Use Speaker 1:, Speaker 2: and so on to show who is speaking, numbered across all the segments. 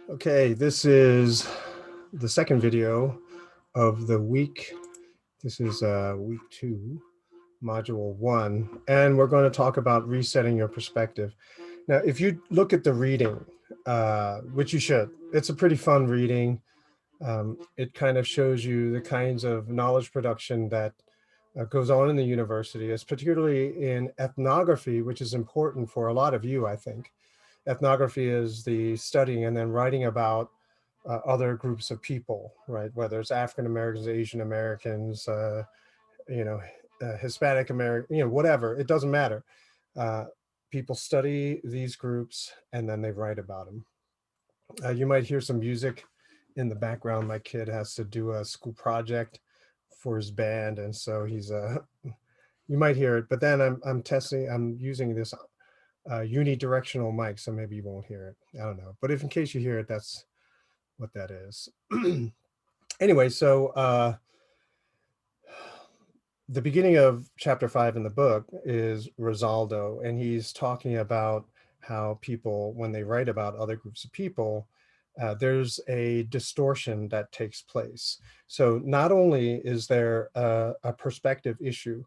Speaker 1: Okay, this is the second video of the week. This is week 2, module 1, and we're going to talk about resetting your perspective. Now, if you look at the reading, which you should, it's a pretty fun reading. It kind of shows you the kinds of knowledge production that goes on in the university, is particularly in ethnography, which is important for a lot of you, I think. Ethnography is the studying and then writing about other groups of people, right? Whether it's African Americans, Asian Americans, you know, Hispanic American, whatever, it doesn't matter. Uh, People study these groups and then they write about them. You might hear some music in the background. My kid has to do a school project for his band, and so he's you might hear it. But then I'm using this unidirectional mic, so maybe you won't hear it. I don't know. But if in case you hear it, that's what that is. Anyway, so the beginning of chapter 5 in the book is Rosaldo, and he's talking about how people, when they write about other groups of people, there's a distortion that takes place. So not only is there a perspective issue,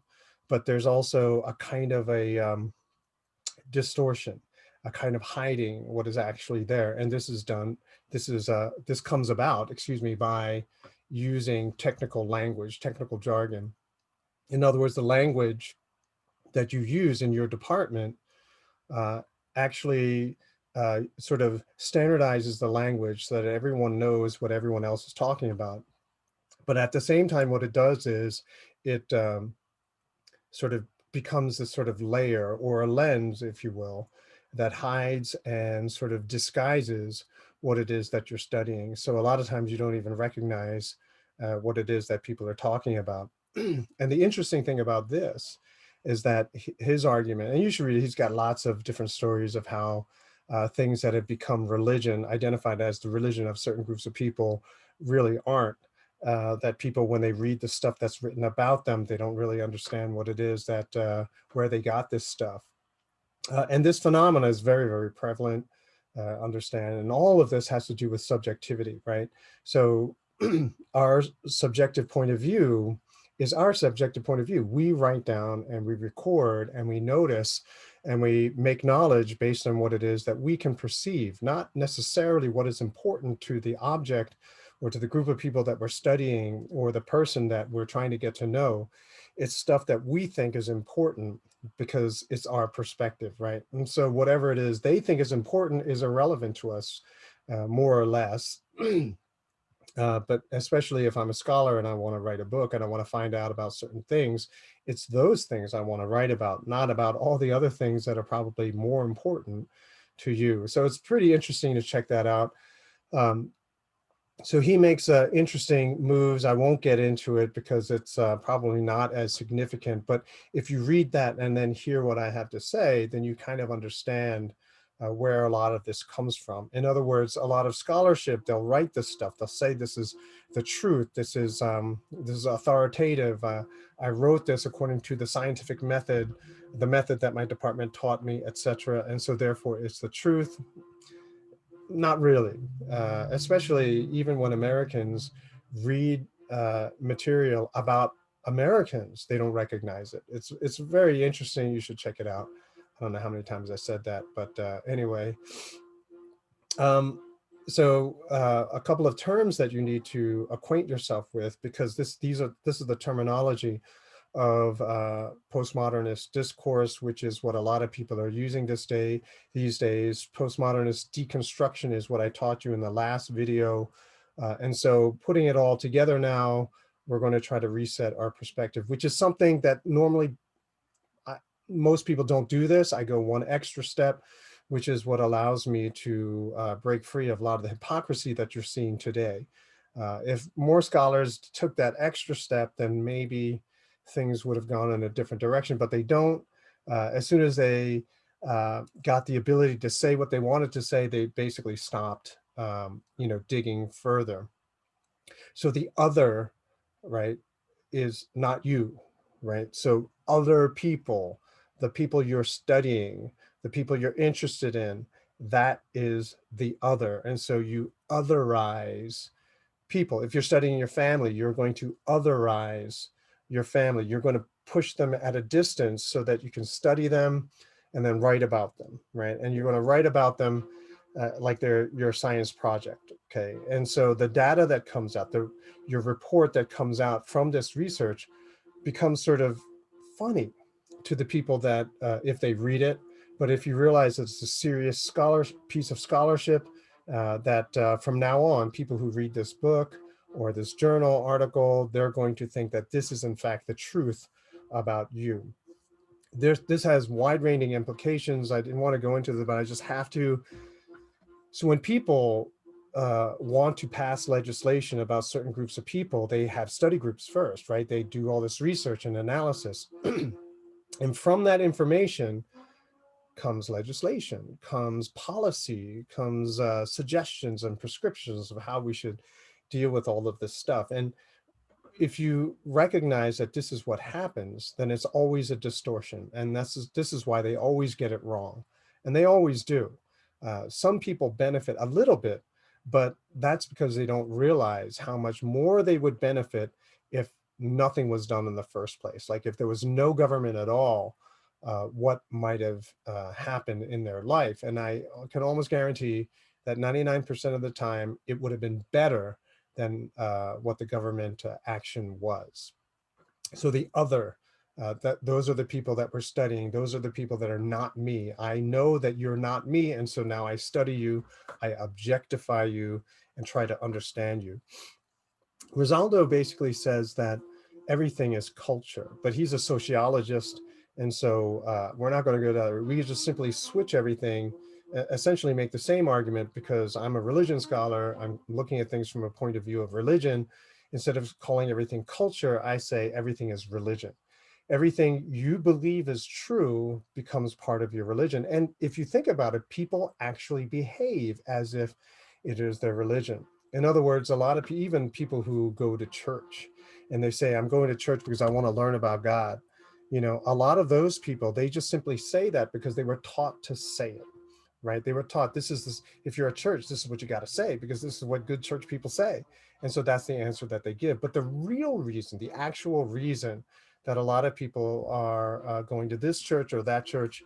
Speaker 1: but there's also a kind of a distortion, a kind of hiding what is actually there. And this comes about, excuse me, by using technical language, technical jargon. In other words, the language that you use in your department uh, actually sort of standardizes the language so that everyone knows what everyone else is talking about. But at the same time, what it does is it sort of becomes this sort of layer or a lens, if you will, that hides and sort of disguises what it is that you're studying. So a lot of times you don't even recognize what it is that people are talking about. And the interesting thing about this is that his argument, and you should read it, he's got lots of different stories of how things that have become religion, identified as the religion of certain groups of people, really aren't. That people, when they read the stuff that's written about them, they don't really understand what it is that where they got this stuff. And this phenomena is very, very prevalent, understand, and all of this has to do with subjectivity, right? So our subjective point of view is our subjective point of view. We write down and we record and we notice and we make knowledge based on what it is that we can perceive, not necessarily what is important to the object or to the group of people that we're studying or the person that we're trying to get to know. It's stuff that we think is important because it's our perspective, right? And so whatever it is they think is important is irrelevant to us, more or less. But especially if I'm a scholar and I want to write a book and I want to find out about certain things, it's those things I want to write about, not about all the other things that are probably more important to you. So it's pretty interesting to check that out. Um, so he makes interesting moves. I won't get into it because it's probably not as significant, but if you read that and then hear what I have to say, then you kind of understand where a lot of this comes from. In other words, a lot of scholarship, they'll write this stuff. They'll say this is the truth. This is authoritative. I wrote this according to the scientific method, the method that my department taught me, etc. And so therefore it's the truth. Not really, especially even when Americans read material about Americans, they don't recognize it. It's very interesting. You should check it out. I don't know how many times I said that, but anyway. Um, so a couple of terms that you need to acquaint yourself with, because this is the terminology of postmodernist discourse, which is what a lot of people are using these days. Postmodernist deconstruction is what I taught you in the last video. And so putting it all together now, we're going to try to reset our perspective, which is something that normally most people don't do this. I go one extra step, which is what allows me to break free of a lot of the hypocrisy that you're seeing today. If more scholars took that extra step, then maybe things would have gone in a different direction, but they don't. As soon as they got the ability to say what they wanted to say, they basically stopped, digging further. So the other, right, is not you, right? So other people, the people you're studying, the people you're interested in, that is the other. And so you otherize people. If you're studying your family, you're going to otherize your family. You're going to push them at a distance so that you can study them and then write about them, right? And you're going to write about them like they're your science project, okay? And so the data that comes out, your report that comes out from this research becomes sort of funny to the people that if they read it. But if you realize it's a serious piece of scholarship, that from now on, people who read this book or this journal article, they're going to think that this is in fact the truth about you. This has wide-ranging implications. I didn't want to go into them, but I just have to. So when people want to pass legislation about certain groups of people, they have study groups first, right? They do all this research and analysis. And from that information comes legislation, comes policy, comes suggestions and prescriptions of how we should deal with all of this stuff. And if you recognize that this is what happens, then it's always a distortion. And this is why they always get it wrong. And they always do. Some people benefit a little bit, but that's because they don't realize how much more they would benefit if nothing was done in the first place. Like if there was no government at all, what might have happened in their life. And I can almost guarantee that 99% of the time, it would have been better than what the government action was. So the other, those are the people that we're studying. Those are the people that are not me. I know that you're not me. And so now I study you, I objectify you, and try to understand you. Rosaldo basically says that everything is culture, but he's a sociologist. And so we're not going to go to, we just simply switch everything, essentially make the same argument because I'm a religion scholar. I'm looking at things from a point of view of religion. Instead of calling everything culture, I say everything is religion. Everything you believe is true becomes part of your religion. And if you think about it, people actually behave as if it is their religion. In other words, a lot of even people who go to church and they say, I'm going to church because I want to learn about God. You know, a lot of those people, they just simply say that because they were taught to say it, right? They were taught this, if you're a church, this is what you got to say because this is what good church people say. And so that's the answer that they give. But the real reason, the actual reason that a lot of people are going to this church or that church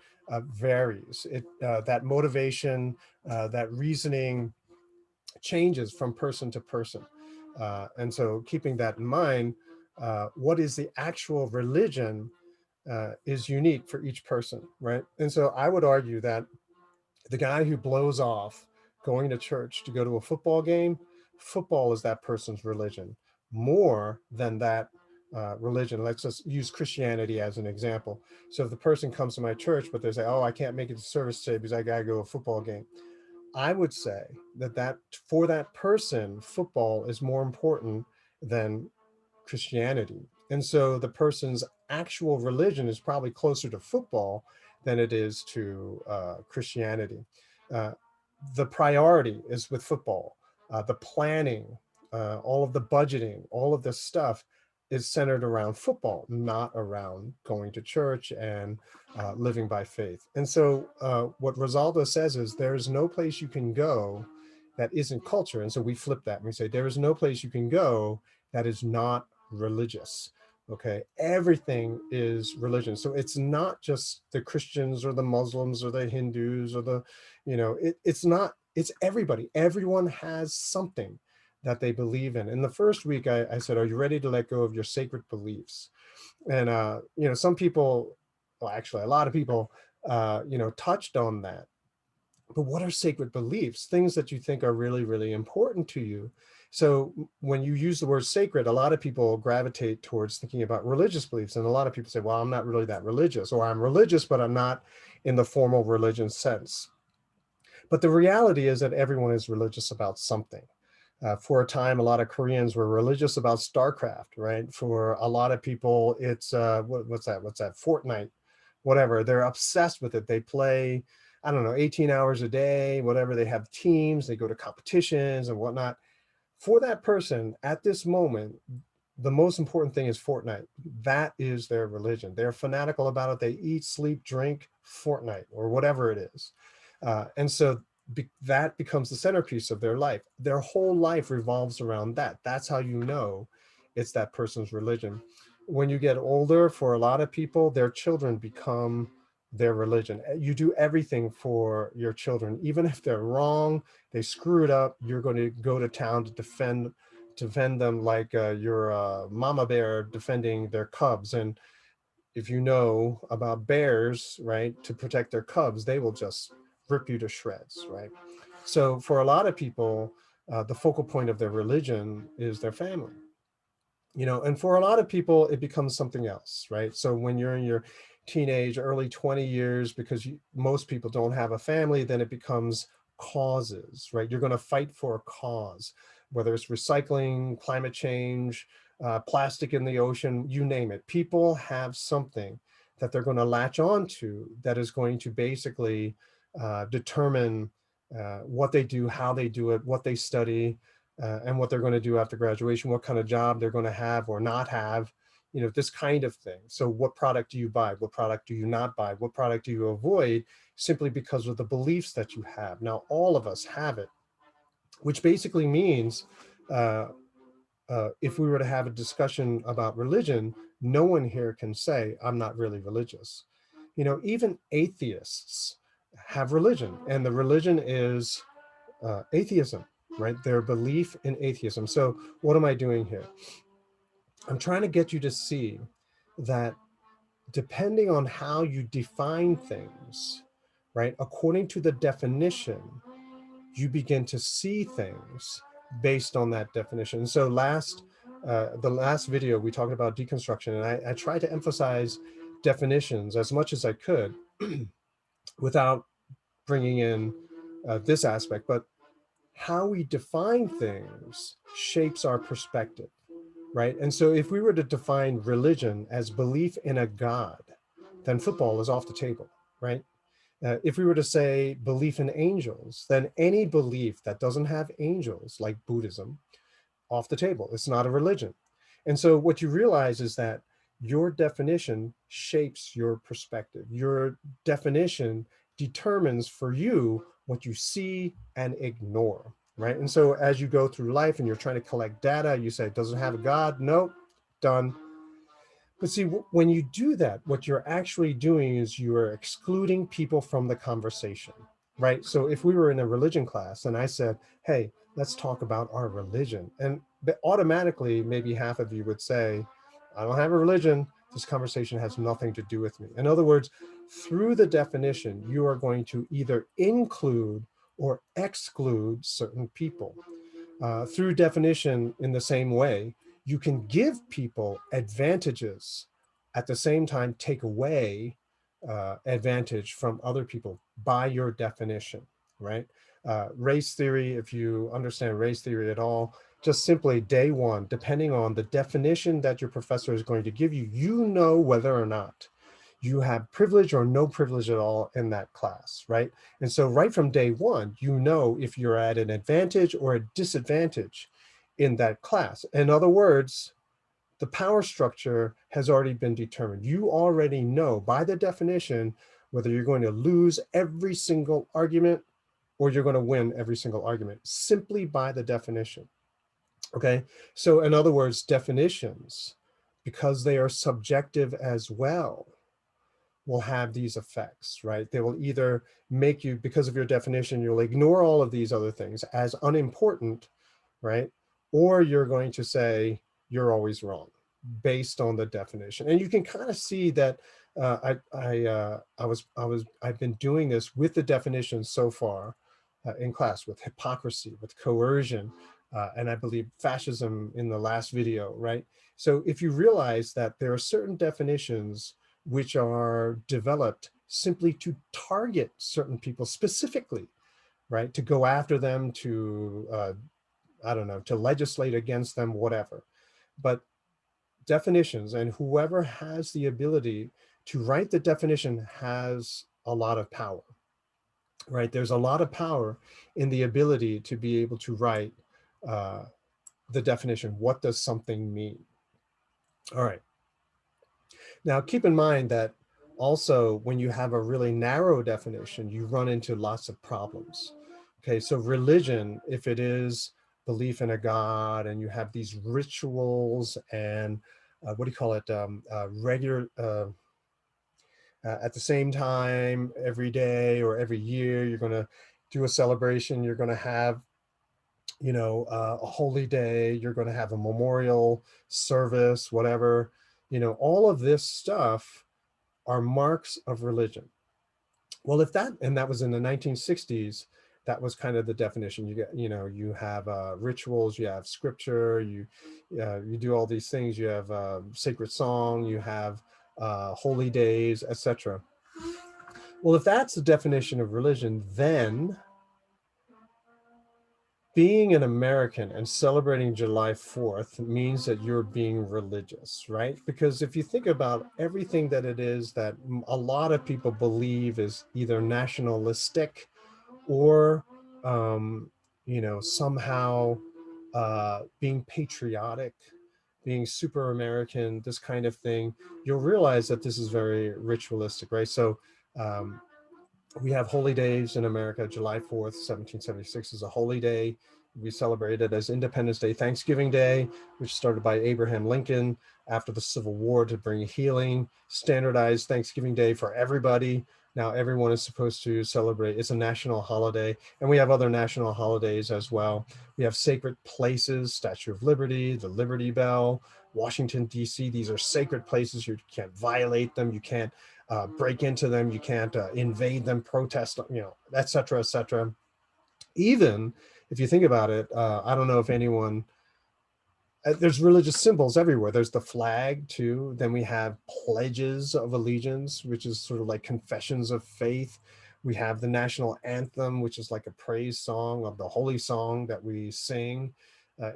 Speaker 1: varies. That motivation, that reasoning, changes from person to person. And so keeping that in mind, what is the actual religion is unique for each person, right? And so I would argue that the guy who blows off going to church to go to a football game, football is that person's religion more than that religion. Let's just use Christianity as an example. So if the person comes to my church, but they say, oh, I can't make it to service today because I got to go to a football game, I would say that for that person, football is more important than Christianity. And so the person's actual religion is probably closer to football than it is to Christianity. Uh, the priority is with football. The planning, all of the budgeting, all of this stuff is centered around football, not around going to church and living by faith. And so what Rosaldo says is there is no place you can go that isn't culture. And so we flip that and we say there is no place you can go that is not religious. Okay, everything is religion. So it's not just the Christians or the Muslims or the Hindus or the, it's not, it's everybody. Everyone has something that they believe in. In the first week, I said, are you ready to let go of your sacred beliefs? And, some people, well, actually, a lot of people, touched on that. But what are sacred beliefs? Things that you think are really, really important to you. So when you use the word sacred, a lot of people gravitate towards thinking about religious beliefs. And a lot of people say, well, I'm not really that religious, or I'm religious, but I'm not in the formal religion sense. But the reality is that everyone is religious about something. For a time, a lot of Koreans were religious about StarCraft, right? For a lot of people, it's what's that? What's that? Fortnite, whatever. They're obsessed with it. They play, I don't know, 18 hours a day, whatever. They have teams, they go to competitions and whatnot. For that person at this moment, the most important thing is Fortnite. That is their religion. They're fanatical about it. They eat, sleep, drink Fortnite or whatever it is. And so that becomes the centerpiece of their life. Their whole life revolves around that. That's how you know it's that person's religion. When you get older, for a lot of people, their children become their religion. You do everything for your children, even if they're wrong, they screwed up, you're going to go to town to defend them like you're a mama bear defending their cubs. And if you know about bears, right, to protect their cubs, they will just rip you to shreds, right? So for a lot of people, the focal point of their religion is their family, and for a lot of people, it becomes something else, right? So when you're in your teenage, early 20 years, because most people don't have a family, then it becomes causes, right? You're going to fight for a cause, whether it's recycling, climate change, plastic in the ocean, you name it. People have something that they're going to latch on to that is going to basically determine what they do, how they do it, what they study, and what they're going to do after graduation, what kind of job they're going to have or not have, this kind of thing. So what product do you buy? What product do you not buy? What product do you avoid, simply because of the beliefs that you have? Now, all of us have it, which basically means uh, if we were to have a discussion about religion, no one here can say, I'm not really religious. Even atheists have religion, and the religion is atheism, right? Their belief in atheism. So what am I doing here? I'm trying to get you to see that depending on how you define things, right, according to the definition, you begin to see things based on that definition. So the last video, we talked about deconstruction, and I tried to emphasize definitions as much as I could without bringing in this aspect, but how we define things shapes our perspective, right? And so if we were to define religion as belief in a God, then football is off the table, right? If we were to say belief in angels, then any belief that doesn't have angels, like Buddhism, off the table. It's not a religion. And so what you realize is that your definition shapes your perspective. Your definition determines for you what you see and ignore, right? And so as you go through life and you're trying to collect data, you say, does it have a God? Nope, done. But see, when you do that, what you're actually doing is you are excluding people from the conversation, right? So if we were in a religion class and I said, hey, let's talk about our religion, and automatically maybe half of you would say, I don't have a religion. This conversation has nothing to do with me. In other words, through the definition, you are going to either include or exclude certain people. Through definition, in the same way, you can give people advantages, at the same time take away advantage from other people by your definition, right? Race theory, if you understand race theory at all, just simply day one, depending on the definition that your professor is going to give you, you know whether or not you have privilege or no privilege at all in that class, right? And so right from day one, you know if you're at an advantage or a disadvantage in that class. In other words, the power structure has already been determined. You already know by the definition whether you're going to lose every single argument or you're going to win every single argument, simply by the definition. Okay, so in other words, definitions, because they are subjective as well, will have these effects, right? They will either make you, because of your definition, you'll ignore all of these other things as unimportant, right? Or you're going to say you're always wrong based on the definition. And you can kind of see that I've been doing this with the definitions so far in class, with hypocrisy, with coercion, and I believe fascism in the last video, right? So if you realize that there are certain definitions which are developed simply to target certain people specifically, right? To go after them, to, I don't know, to legislate against them, whatever. But definitions, and whoever has the ability to write the definition has a lot of power, right? There's a lot of power in the ability to be able to write the definition. What does something mean? All right. Now, keep in mind that Also, when you have a really narrow definition, you run into lots of problems. Okay, so religion, if it is belief in a God and you have these rituals and what do you call it, regular, at the same time every day or every year, you're going to do a celebration, you're going to have, a holy day, you're going to have a memorial service, whatever, all of this stuff are marks of religion. Well, if that, and that was in the 1960s, that was kind of the definition. You get, you have rituals, you have scripture, you do all these things, you have sacred song, you have holy days, etc. Well, if that's the definition of religion, then being an American and celebrating July 4th means that you're being religious, right? Because if you think about everything that it is that a lot of people believe is either nationalistic or, somehow being patriotic, being super American, this kind of thing, you'll realize that this is very ritualistic, right? So, we have holy days in America. July 4th, 1776 is a holy day. We celebrate it as Independence Day, Thanksgiving Day, which started by Abraham Lincoln after the Civil War to bring healing, standardized Thanksgiving Day for everybody. Now everyone is supposed to celebrate. It's a national holiday. And we have other national holidays as well. We have sacred places, Statue of Liberty, the Liberty Bell, Washington, D.C. These are sacred places. You can't violate them. You can't break into them, you can't invade them, protest, et cetera, et cetera. Even if you think about it, I don't know if anyone, there's religious symbols everywhere. There's the flag too. Then we have pledges of allegiance, which is sort of like confessions of faith. We have the national anthem, which is like a praise song of the holy song that we sing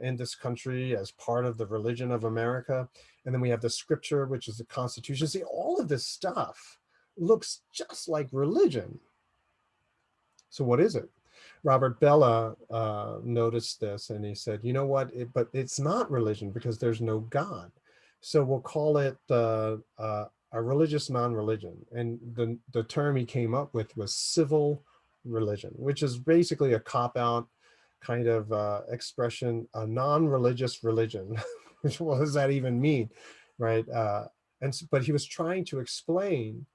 Speaker 1: in this country as part of the religion of America. And then we have the scripture, which is the Constitution. See, all of this stuff looks just like religion. So what is it? Robert Bellah noticed this and he said, you know what, but it's not religion because there's no God. So we'll call it a religious non-religion. And the term he came up with was civil religion, which is basically a cop-out kind of expression, a non-religious religion. Which, what does that even mean, right? But he was trying to explain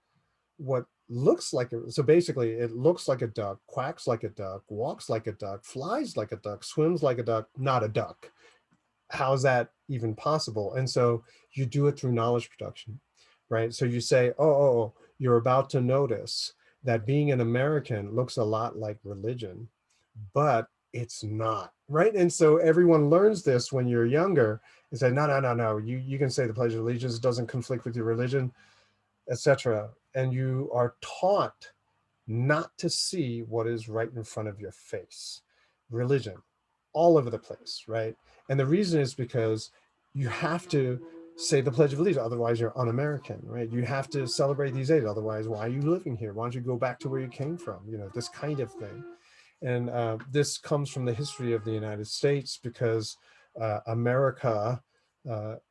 Speaker 1: what looks like so basically it looks like a duck, quacks like a duck, walks like a duck, flies like a duck, swims like a duck, not a duck. How's that even possible? And so you do it through knowledge production, right? So you say, oh, you're about to notice that being an American looks a lot like religion, but it's not, right? And so everyone learns this when you're younger and say, no, you can say the Pledge of Allegiance, doesn't conflict with your religion, etc. And you are taught not to see what is right in front of your face. Religion, all over the place, right? And the reason is because you have to say the Pledge of Allegiance, otherwise you're un-American, right? You have to celebrate these days, otherwise why are you living here? Why don't you go back to where you came from? This kind of thing. And this comes from the history of the United States because America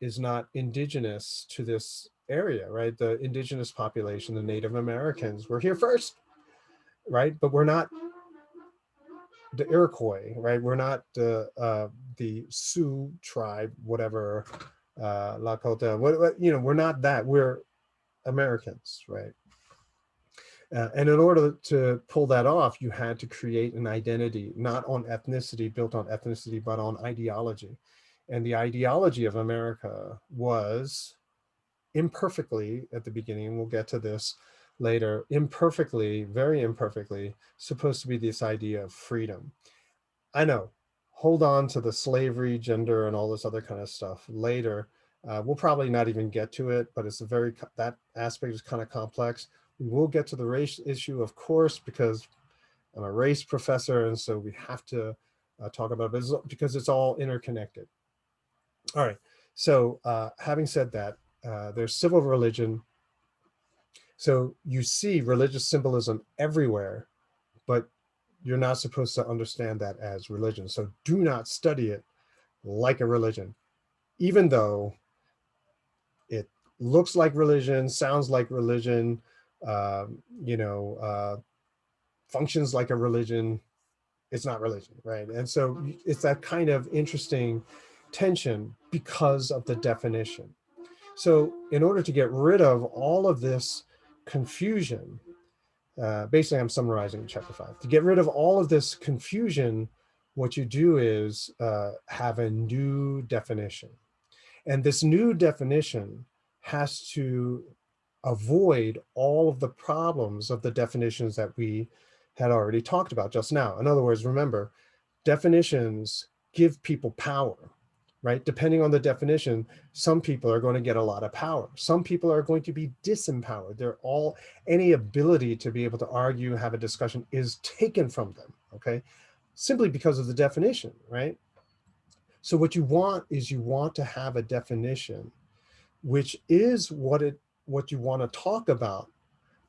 Speaker 1: is not indigenous to this area, right? The indigenous population, the Native Americans, were here first, right? But we're not the Iroquois, right? We're not the Sioux tribe, whatever, Lakota, we're not that. We're Americans, right? And in order to pull that off, you had to create an identity, not on ethnicity, built on ethnicity, but on ideology. And the ideology of America was imperfectly at the beginning, and we'll get to this later, imperfectly, very imperfectly, supposed to be this idea of freedom. I know, hold on to the slavery, gender, and all this other kind of stuff later. We'll probably not even get to it, but it's that aspect is kind of complex. We will get to the race issue, of course, because I'm a race professor, and so we have to talk about it because it's all interconnected. All right, so having said that, there's civil religion. So you see religious symbolism everywhere, but you're not supposed to understand that as religion. So do not study it like a religion, even though it looks like religion, sounds like religion, you know, functions like a religion, it's not religion, right? And so it's that kind of interesting tension because of the definition. So in order to get rid of all of this confusion, basically I'm summarizing chapter 5, to get rid of all of this confusion, what you do is have a new definition. And this new definition has to avoid all of the problems of the definitions that we had already talked about just now. In other words, remember, definitions give people power, right? Depending on the definition, some people are going to get a lot of power. Some people are going to be disempowered. Any ability to be able to argue, have a discussion is taken from them, okay? Simply because of the definition, right? So what you want is you want to have a definition, which is what you want to talk about,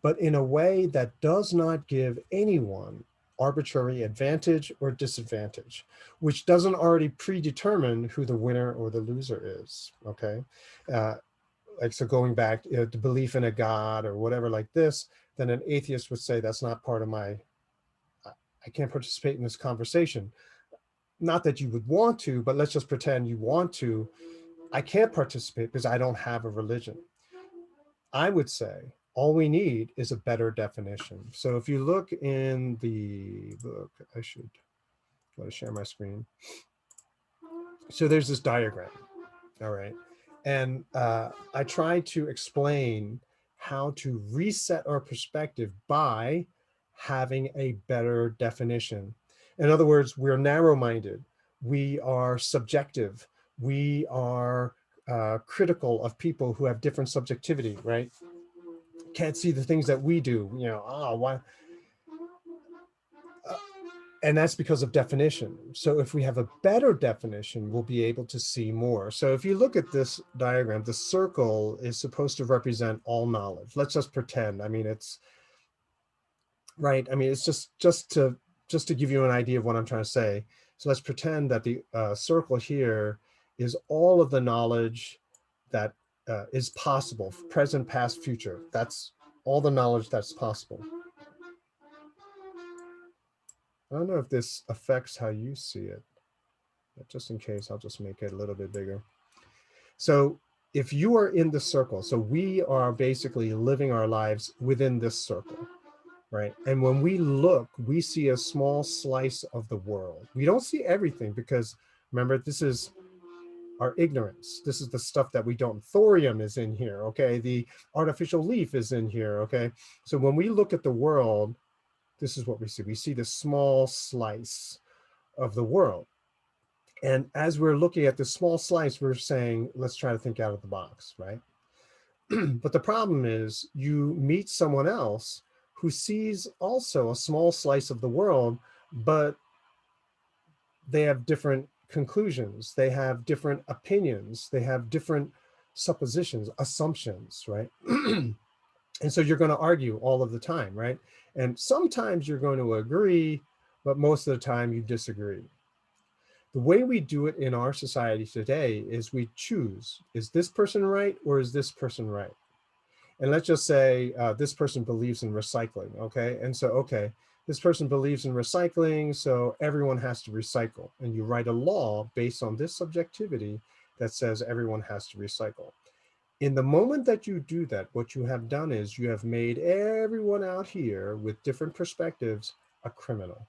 Speaker 1: but in a way that does not give anyone arbitrary advantage or disadvantage, which doesn't already predetermine who the winner or the loser is, okay? Like, so going back, the belief in a God or whatever like this, then an atheist would say that's not part of I can't participate in this conversation. Not that you would want to, but let's just pretend you want to. I can't participate because I don't have a religion. I would say all we need is a better definition. So if you look in the book, I should want to share my screen. So there's this diagram, all right? And I try to explain how to reset our perspective by having a better definition. In other words, we're narrow-minded, we are subjective, we are critical of people who have different subjectivity, right? Can't see the things that we do, you know, why? And that's because of definition. So if we have a better definition, we'll be able to see more. So if you look at this diagram, the circle is supposed to represent all knowledge. Let's just pretend. I mean, it's right. I mean, it's just to give you an idea of what I'm trying to say. So let's pretend that the circle here is all of the knowledge that is possible, present, past, future. That's all the knowledge that's possible. I don't know if this affects how you see it, but just in case, I'll just make it a little bit bigger. So if you are in the circle, so we are basically living our lives within this circle, right? And when we look, we see a small slice of the world. We don't see everything because remember, this is our ignorance. This is the stuff that we don't. Thorium is in here, okay? The artificial leaf is in here, okay? So when we look at the world, this is what we see. We see this small slice of the world. And as we're looking at this small slice, we're saying, let's try to think out of the box, right? But the problem is you meet someone else who sees also a small slice of the world, but they have different conclusions. They have different opinions. They have different suppositions, assumptions, right? And so you're going to argue all of the time, right? And sometimes you're going to agree, but most of the time you disagree. The way we do it in our society today is we choose, is this person right or is this person right? And let's just say this person believes in recycling, okay? And so, okay, this person believes in recycling, so everyone has to recycle. And you write a law based on this subjectivity that says everyone has to recycle. In the moment that you do that, what you have done is you have made everyone out here with different perspectives a criminal.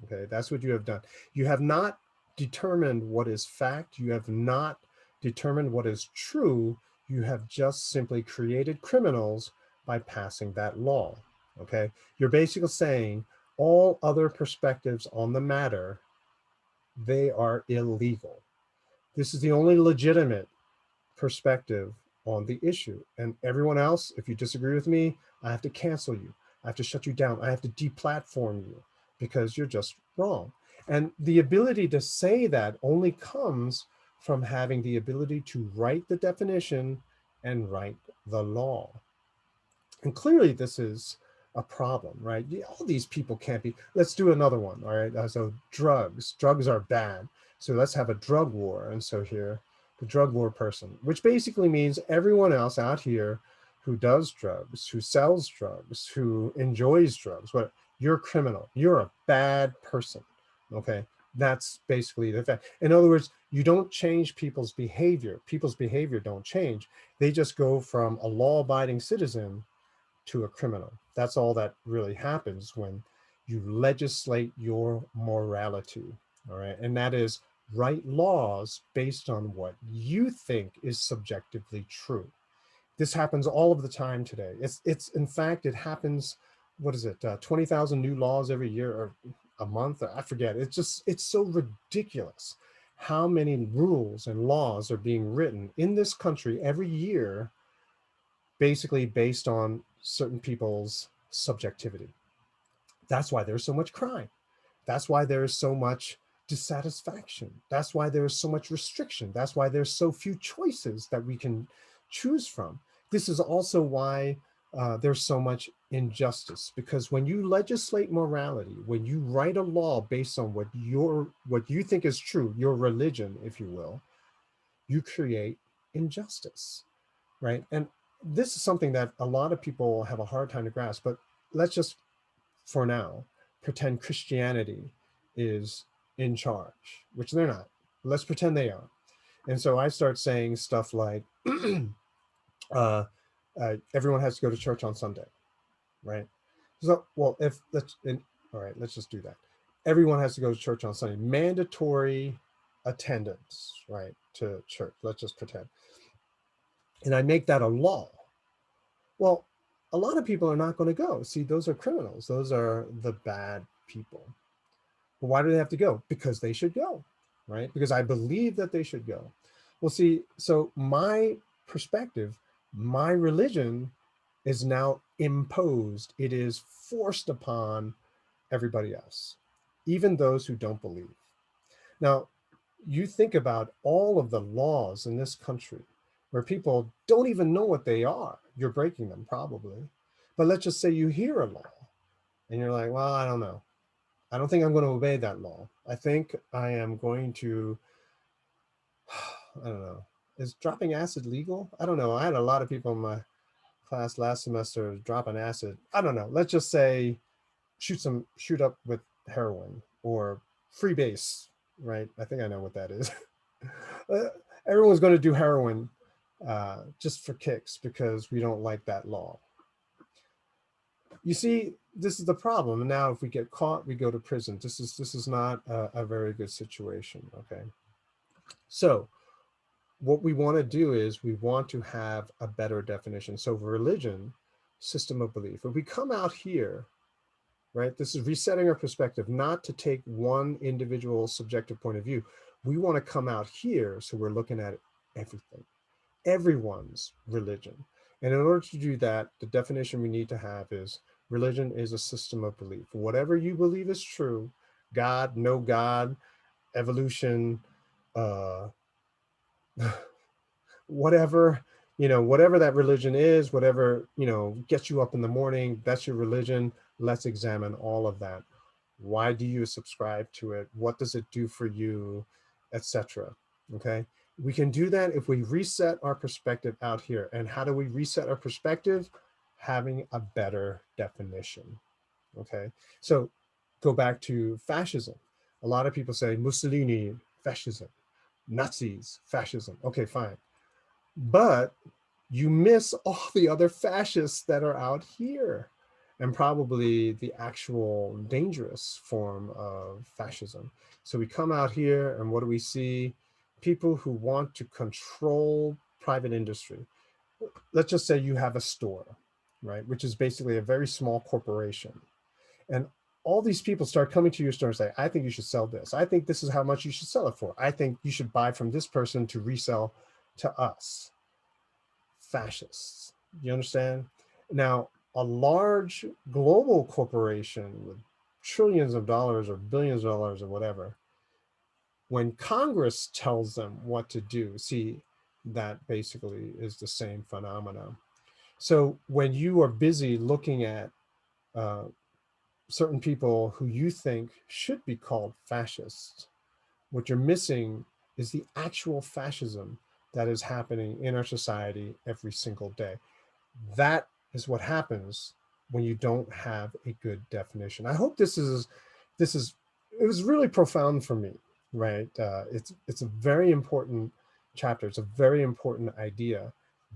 Speaker 1: Okay, that's what you have done. You have not determined what is fact. You have not determined what is true. You have just simply created criminals by passing that law. Okay, you're basically saying all other perspectives on the matter, they are illegal. This is the only legitimate perspective on the issue. And everyone else, if you disagree with me, I have to cancel you. I have to shut you down. I have to deplatform you because you're just wrong. And the ability to say that only comes from having the ability to write the definition and write the law. And clearly this is a problem, right? All these people can't be, let's do another one, all right? So drugs are bad. So let's have a drug war. And so here, the drug war person, which basically means everyone else out here who does drugs, who sells drugs, who enjoys drugs. What, you're a criminal. You're a bad person. Okay, that's basically the fact. In other words, you don't change people's behavior. People's behavior don't change. They just go from a law-abiding citizen to a criminal. That's all that really happens when you legislate your morality. All right, and that is write laws based on what you think is subjectively true. This happens all of the time today. It's in fact, it happens, what is it, 20,000 new laws every year or a month? I forget. It's so ridiculous how many rules and laws are being written in this country every year, basically based on certain people's subjectivity. That's why there's so much crime. That's why there is so much dissatisfaction. That's why there is so much restriction. That's why there's so few choices that we can choose from. This is also why there's so much injustice, because when you legislate morality, when you write a law based on what you think is true, your religion, if you will, you create injustice, right? And this is something that a lot of people have a hard time to grasp, but let's just, for now, pretend Christianity is in charge, which they're not. Let's pretend they are. And so I start saying stuff like, everyone has to go to church on Sunday, right? So, well, all right, let's just do that. Everyone has to go to church on Sunday. Mandatory attendance, right, to church. Let's just pretend. And I make that a law. Well, a lot of people are not going to go. See, those are criminals. Those are the bad people. But why do they have to go? Because they should go, right? Because I believe that they should go. Well, see, so my perspective, my religion is now imposed. It is forced upon everybody else, even those who don't believe. Now, you think about all of the laws in this country where people don't even know what they are. You're breaking them probably. But let's just say you hear a law and you're like, well, I don't know. I don't think I'm going to obey that law. I think I am going to, I don't know. Is dropping acid legal? I don't know. I had a lot of people in my class last semester dropping acid. I don't know. Let's just say shoot up with heroin or freebase, right? I think I know what that is. Uh, Everyone's going to do heroin just for kicks because we don't like that law. You see, this is the problem. And now if we get caught, we go to prison. This is not a very good situation, okay? So what we want to do is we want to have a better definition. So religion, system of belief. If we come out here, right, this is resetting our perspective, not to take one individual subjective point of view. We want to come out here, so we're looking at everything, everyone's religion. And in order to do that, the definition we need to have is religion is a system of belief. Whatever you believe is true, God, no God, evolution, uh, whatever, whatever that religion is, whatever, gets you up in the morning, that's your religion. Let's examine all of that. Why do you subscribe to it? What does it do for you, etc. Okay, we can do that if we reset our perspective out here. And how do we reset our perspective? Having a better definition. Okay, so go back to fascism. A lot of people say Mussolini, fascism, Nazis, fascism. Okay, fine. But you miss all the other fascists that are out here, and probably the actual dangerous form of fascism. So we come out here and what do we see? People who want to control private industry. Let's just say you have a store, right? Which is basically a very small corporation. And all these people start coming to your store and say, I think you should sell this. I think this is how much you should sell it for. I think you should buy from this person to resell to us. Fascists. You understand? Now, a large global corporation with trillions of dollars or billions of dollars or whatever, when Congress tells them what to do, see, that basically is the same phenomenon. So when you are busy looking at uh, certain people who you think should be called fascists, what you're missing is the actual fascism that is happening in our society every single day. That is what happens when you don't have a good definition. I hope this is it was really profound for me, right? It's a very important chapter. It's a very important idea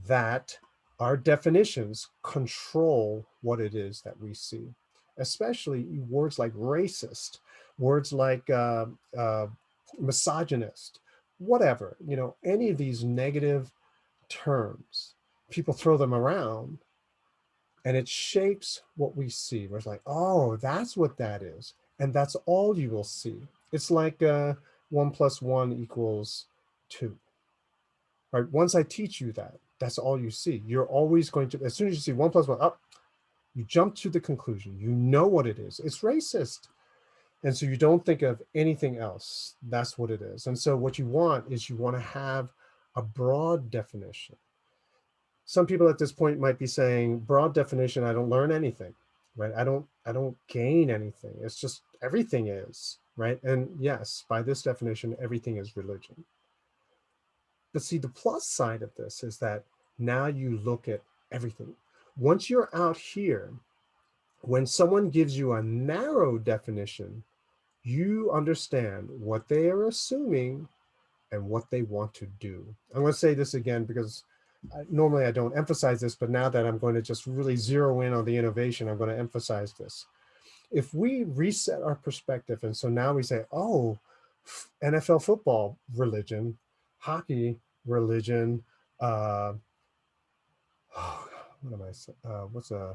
Speaker 1: that our definitions control what it is that we see, especially words like racist, words like misogynist, whatever, any of these negative terms. People throw them around and it shapes what we see. We're like, oh, that's what that is. And that's all you will see. It's like 1 + 1 = 2. Right? Once I teach you that, that's all you see. You're always going to, as soon as you see 1 + 1, up, you jump to the conclusion. You know what it is. It's racist. And so you don't think of anything else. That's what it is. And so what you want is you want to have a broad definition. Some people at this point might be saying, broad definition, I don't learn anything, right? I don't gain anything. It's just everything is, right? And yes, by this definition, everything is religion. But see, the plus side of this is that now you look at everything. Once you're out here, when someone gives you a narrow definition, you understand what they are assuming and what they want to do. I'm going to say this again because normally I don't emphasize this, but now that I'm going to just really zero in on the innovation, I'm going to emphasize this. If we reset our perspective, and so now we say, oh, NFL football, religion, hockey, religion, what am I saying? What's a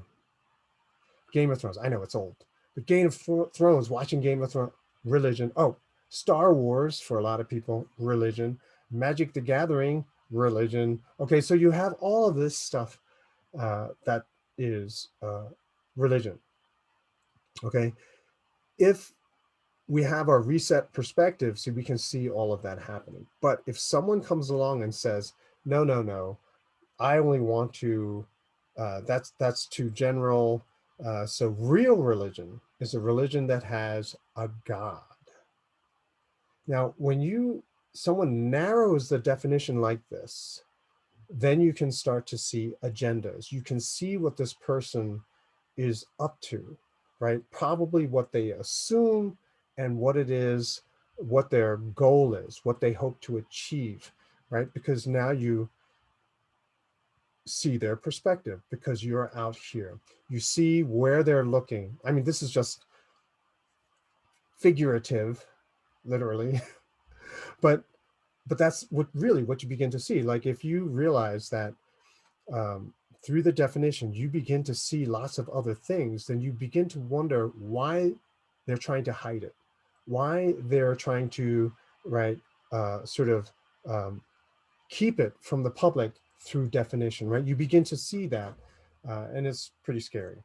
Speaker 1: Game of Thrones? I know it's old, but Game of Thrones, watching Game of Thrones, religion. Oh, Star Wars, for a lot of people, religion. Magic the Gathering, religion. Okay, so you have all of this stuff that is religion. Okay, if we have our reset perspective, so we can see all of that happening. But if someone comes along and says, no, no, no, I only want to, that's too general. So real religion is a religion that has a God. Now, when someone narrows the definition like this, then you can start to see agendas. You can see what this person is up to, right? Probably what they assume and what it is, what their goal is, what they hope to achieve, right? Because now you see their perspective because you're out here. You see where they're looking. I mean, this is just figurative, literally, but that's what you begin to see. Like if you realize that through the definition, you begin to see lots of other things, then you begin to wonder why they're trying to hide it, why they're trying to, right, sort of keep it from the public through definition, right? You begin to see that, and it's pretty scary,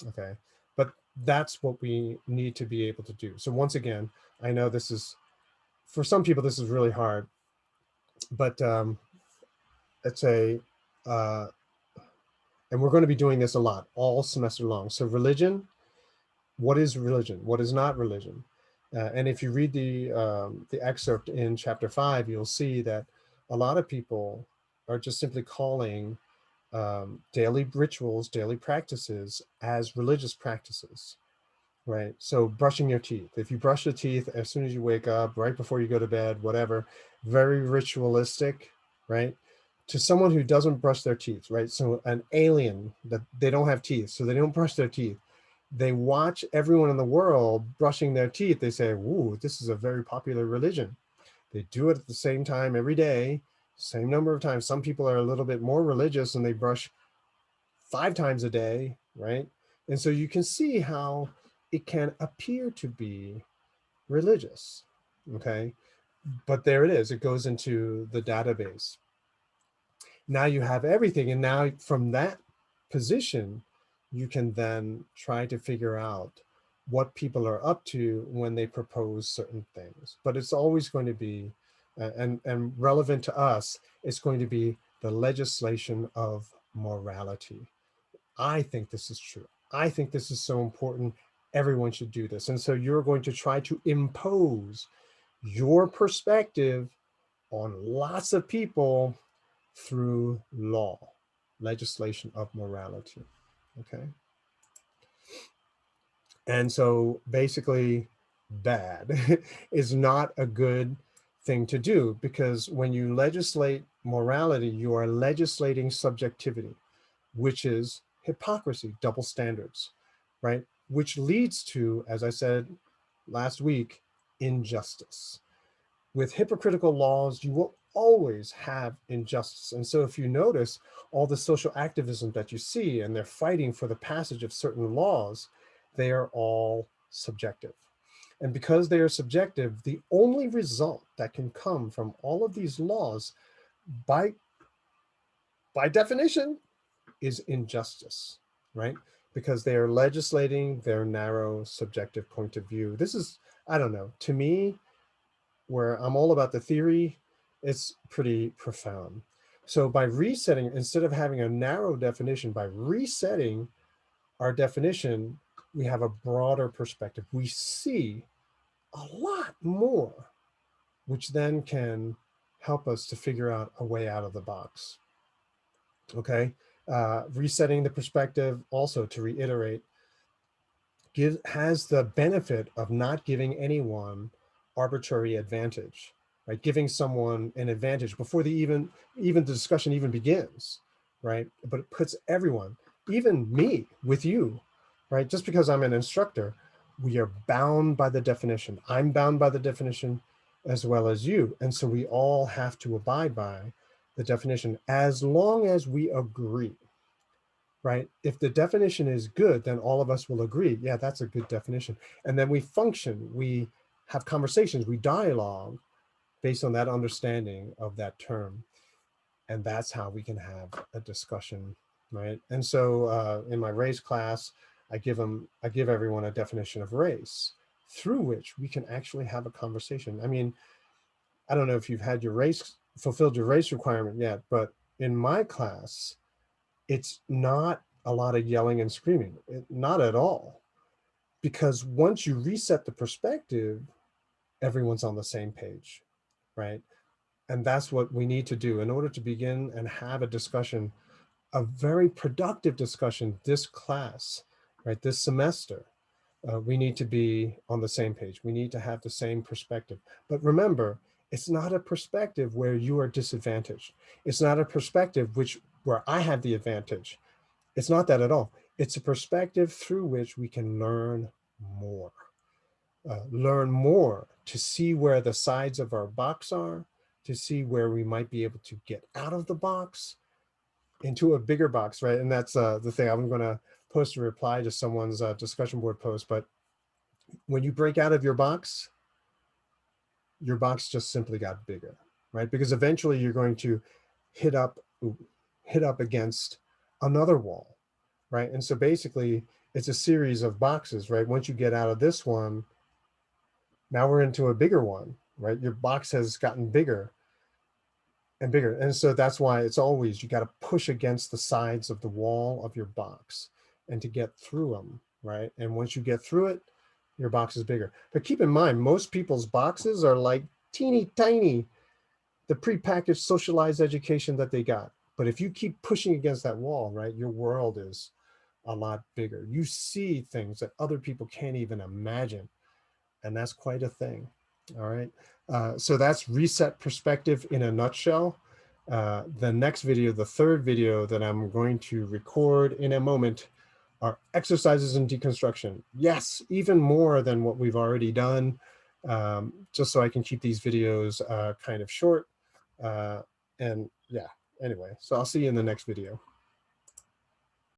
Speaker 1: okay? But that's what we need to be able to do. So once again, I know this is, for some people, this is really hard, but it's and we're going to be doing this a lot all semester long. So religion, what is religion? What is not religion? And if you read the excerpt in chapter 5, you'll see that a lot of people are just simply calling daily rituals, daily practices as religious practices, right? So brushing your teeth. If you brush your teeth as soon as you wake up, right before you go to bed, whatever, very ritualistic, right? To someone who doesn't brush their teeth, right? So an alien that they don't have teeth, so they don't brush their teeth. They watch everyone in the world brushing their teeth. They say, "Ooh, this is a very popular religion." They do it at the same time every day, same number of times. Some people are a little bit more religious and they brush 5 times a day, right? And so you can see how it can appear to be religious, okay? But there it is. It goes into the database. Now you have everything. And now from that position, you can then try to figure out what people are up to when they propose certain things. But it's always going to be, and relevant to us, it's going to be the legislation of morality. I think this is true. I think this is so important. Everyone should do this. And so you're going to try to impose your perspective on lots of people through law, legislation of morality, okay? And so basically bad is not a good thing to do, because when you legislate morality, you are legislating subjectivity, which is hypocrisy, double standards, right? Which leads to, as I said last week, injustice. With hypocritical laws, you will always have injustice. And so if you notice all the social activism that you see, and they're fighting for the passage of certain laws, they are all subjective. And because they are subjective, the only result that can come from all of these laws by definition is injustice, right? Because they are legislating their narrow subjective point of view. This is, I don't know, to me, where I'm all about the theory, it's pretty profound. So by resetting, instead of having a narrow definition, by resetting our definition, we have a broader perspective. We see a lot more, which then can help us to figure out a way out of the box. Okay. Resetting the perspective, also to reiterate, has the benefit of not giving anyone arbitrary advantage, right? Giving someone an advantage before even the discussion even begins, right? But it puts everyone, even me with you, right? Just because I'm an instructor, we are bound by the definition. I'm bound by the definition as well as you. And so we all have to abide by the definition as long as we agree, right? If the definition is good, then all of us will agree, yeah, that's a good definition. And then we function, we have conversations, we dialogue based on that understanding of that term. And that's how we can have a discussion, right? And so in my race class, I give everyone a definition of race through which we can actually have a conversation. I mean, I don't know if you've had fulfilled your race requirement yet, but in my class, it's not a lot of yelling and screaming, not at all. Because once you reset the perspective, everyone's on the same page, right? And that's what we need to do in order to begin and have a discussion, a very productive discussion this class, right? This semester, we need to be on the same page. We need to have the same perspective. But remember, it's not a perspective where you are disadvantaged. It's not a perspective where I have the advantage. It's not that at all. It's a perspective through which we can learn more. Learn more to see where the sides of our box are, to see where we might be able to get out of the box into a bigger box, right? And that's the thing. I'm going to post a reply to someone's discussion board post, but when you break out of your box just simply got bigger, right? Because eventually you're going to hit up against another wall, right? And so basically it's a series of boxes, right? Once you get out of this one, now we're into a bigger one, right? Your box has gotten bigger and bigger. And so that's why it's always, you got to push against the sides of the wall of your box and to get through them, right? And once you get through it, your box is bigger. But keep in mind, most people's boxes are like teeny tiny, the prepackaged socialized education that they got. But if you keep pushing against that wall, right, your world is a lot bigger. You see things that other people can't even imagine. And that's quite a thing. All right. So that's reset perspective in a nutshell. The next video, the third video that I'm going to record in a moment, are exercises in deconstruction. Yes, even more than what we've already done, just so I can keep these videos kind of short. And yeah, anyway, so I'll see you in the next video.